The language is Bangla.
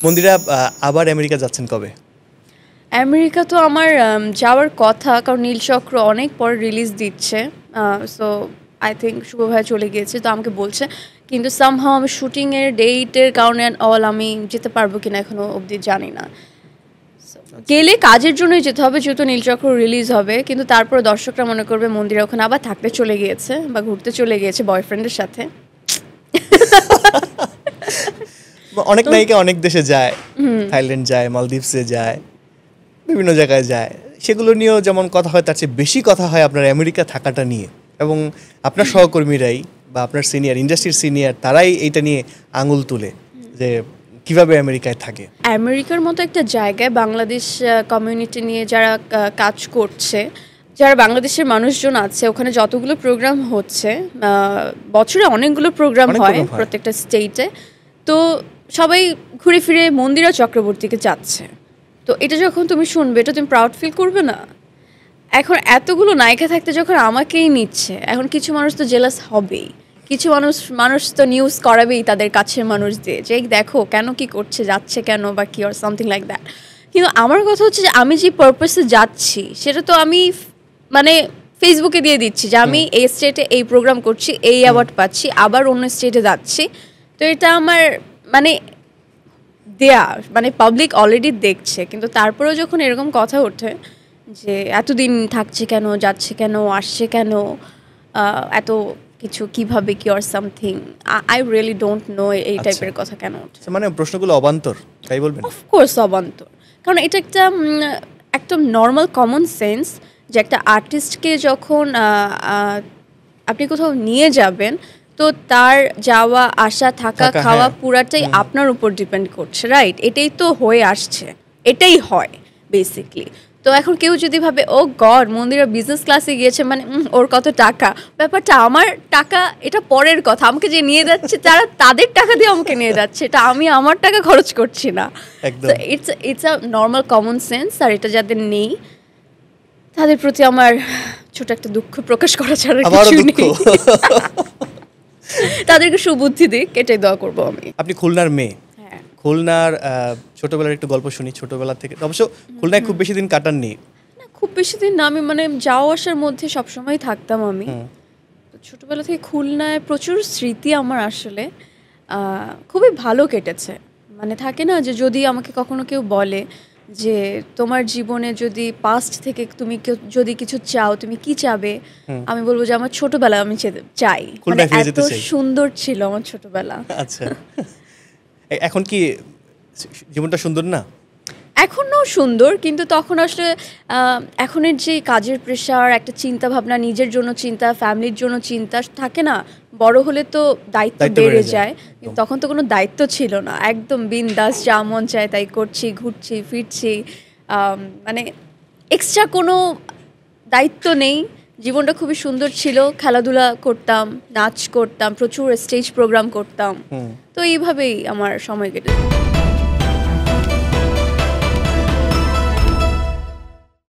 মন্দিরা আবার আমেরিকা যাচ্ছেন কবে? আমেরিকা তো আমার যাওয়ার কথা, কারণ নীলচক্র অনেক পর রিলিজ দিচ্ছে। সো আই থিঙ্ক শুভ ভাই চলে গিয়েছে, তো আমাকে বলছে, কিন্তু সামহাও আমি শুটিংয়ের ডেটের কারণে অল আমি যেতে পারবো কিনা এখনো অবধি জানি না। গেলে কাজের জন্যই যেতে হবে, যেহেতু নীলচক্র রিলিজ হবে, কিন্তু তারপর দর্শকরা মনে করবে মন্দিরা ওখানে আবার থাকতে চলে গিয়েছে বা ঘুরতে চলে গিয়েছে বয়ফ্রেন্ডের সাথে। অনেক নায়িকা অনেক দেশে যায়, থাইল্যান্ড যায়, মালদ্বীপসে যায়, বিভিন্ন জায়গায় যায়, সেগুলো নিয়েও যেমন কথা হয়, তার চেয়ে বেশি কথা হয় আপনার আমেরিকা থাকাটা নিয়ে। এবং আপনার সহকর্মীরাই বা আপনার সিনিয়র, ইন্ডাস্ট্রির সিনিয়র, তারাই এইটা নিয়ে আঙুল তুলে যে কিভাবে আমেরিকায় থাকে। আমেরিকার মতো একটা জায়গায় বাংলাদেশ কমিউনিটি নিয়ে যারা কাজ করছে, যারা বাংলাদেশের মানুষজন আছে, ওখানে যতগুলো প্রোগ্রাম হচ্ছে, বছরে অনেকগুলো প্রোগ্রাম হয় প্রত্যেকটা স্টেটে, তো সবাই ঘুরে ফিরে মন্দিরা চক্রবর্তীকে যাচ্ছে। তো এটা যখন তুমি শুনবে, এটা তুমি প্রাউড ফিল করবে না? এখন এতগুলো নায়িকা থাকতে যখন আমাকেই নিচ্ছে, এখন কিছু মানুষ তো জেলাস হবেই, কিছু মানুষ তো নিউজ করাবেই তাদের কাছের মানুষ দিয়ে, যে দেখো কেন কি করছে, যাচ্ছে কেন বা কি, অর সামথিং লাইক দ্যাট। কিন্তু আমার কথা হচ্ছে যে আমি যে পারপাসে যাচ্ছি, সেটা তো আমি মানে ফেসবুকে দিয়ে দিচ্ছি যে আমি এই স্টেটে এই প্রোগ্রাম করছি, এই অ্যাওয়ার্ড পাচ্ছি, আবার অন্য স্টেটে যাচ্ছি। তো এটা আমার মানে দেয়া, মানে পাবলিক অলরেডি দেখছে। কিন্তু তারপরেও যখন এরকম কথা ওঠে যে এতদিন থাকছে কেন, যাচ্ছে কেন, আসছে কেন, এত কিছু কিভাবে কি, or something, I really don't know এই টাইপের কথা কেন ওঠে। মানে প্রশ্নগুলো অবান্তর, তাই বলবেন? অফকোর্স অবান্তর, কারণ এটা একটা একদম নর্মাল কমন সেন্স যে একটা আর্টিস্টকে যখন আপনি কোথাও নিয়ে যাবেন, তো তার যাওয়া আসা থাকা খাওয়া পুরাটাই আপনার উপর ডিপেন্ড করছে, রাইট? এটাই তো হয়ে আসছে, এটাই হয় বেসিকলি। তো এখন কেউ যদি ভাবে ও গড মন্দিরা বিজনেস ক্লাসে গিয়েছে, মানে ওর কত টাকা, ব্যাপারটা আমার টাকা এটা পরের কথা। আমাকে যে নিয়ে যাচ্ছে তারা তাদের টাকা দিয়ে আমাকে নিয়ে যাচ্ছে, এটা আমি আমার টাকা খরচ করছি না। It's a normal common sense, আর এটা যাদের নেই তাদের প্রতি আমার ছোট একটা দুঃখ প্রকাশ করা ছাড়া কিছু নেই। তাদেরকে সুবুদ্ধি দিক, এটাই দোয়া করবো আমি। আপনি খুলনার মেয়ে, খুলনার ছোটবেলার একটু গল্প শুনি। ছোটবেলা থেকে অবশ্য খুলনায় খুব বেশি দিন কাটাননি। না, খুব বেশি দিন না, আমি মানে যাওয়া আসার মধ্যে সবসময় থাকতাম আমি। ছোটবেলা থেকে খুলনায় প্রচুর স্মৃতি আমার আসলে খুবই ভালো কেটেছে। মানে থাকে না যে যদি আমাকে কখনো কেউ বলে যে তোমার জীবনে যদি পাস্ট থেকে তুমি যদি কিছু চাও, তুমি কি চাবে, আমি বলবো যে আমার ছোটবেলা আমি চাই, মানে এত সুন্দর ছিল আমার ছোটবেলা। আচ্ছা, এখন কি জীবনটা সুন্দর না? এখনও সুন্দর, কিন্তু তখন আসলে এখনের যে কাজের প্রেশার, একটা চিন্তা ভাবনা, নিজের জন্য চিন্তা, ফ্যামিলির জন্য চিন্তা থাকে না, বড় হলে তো দায়িত্ব বেড়ে যায়, কিন্তু তখন তো কোনো দায়িত্ব ছিল না, একদম বিন্দাস, যা মন চায় তাই করছি, ঘুরছি ফিরছি, মানে এক্সট্রা কোনো দায়িত্ব নেই। জীবনটা খুবই সুন্দর ছিল, খেলাধুলা করতাম, নাচ করতাম, প্রচুর স্টেজ প্রোগ্রাম করতাম, তো এইভাবেই আমার সময় কেটেছে।